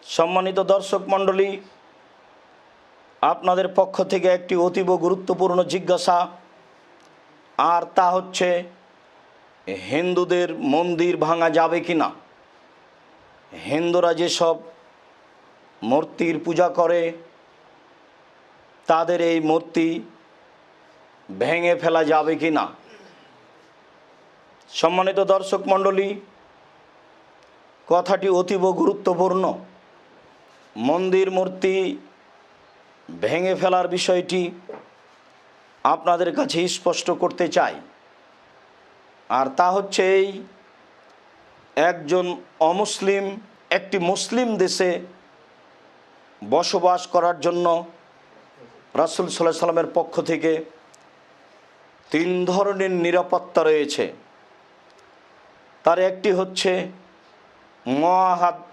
সম্মানিত দর্শক মণ্ডলী, আপনাদের পক্ষ থেকে একটি অতীব গুরুত্বপূর্ণ জিজ্ঞাসা, আর তা হচ্ছে হিন্দুদের মন্দির ভাঙা যাবে কি না। হিন্দুরা যেসব মূর্তির পূজা করে তাদের এই মূর্তি ভেঙে ফেলা যাবে কি না। সম্মানিত দর্শক মণ্ডলী, কথাটি অতীব গুরুত্বপূর্ণ। মন্দির মূর্তি ভেঙে ফেলার বিষয়টি আপনাদের কাছে স্পষ্ট করতে চাই, আর তা হচ্ছে এই, একজন অমুসলিম একটি মুসলিম দেশে বসবাস করার জন্য রাসূল সাল্লাল্লাহু আলাইহি সাল্লামের পক্ষ থেকে 3 ধরনের নিরাপত্তা রয়েছে। তার একটি হচ্ছে মুআহাদ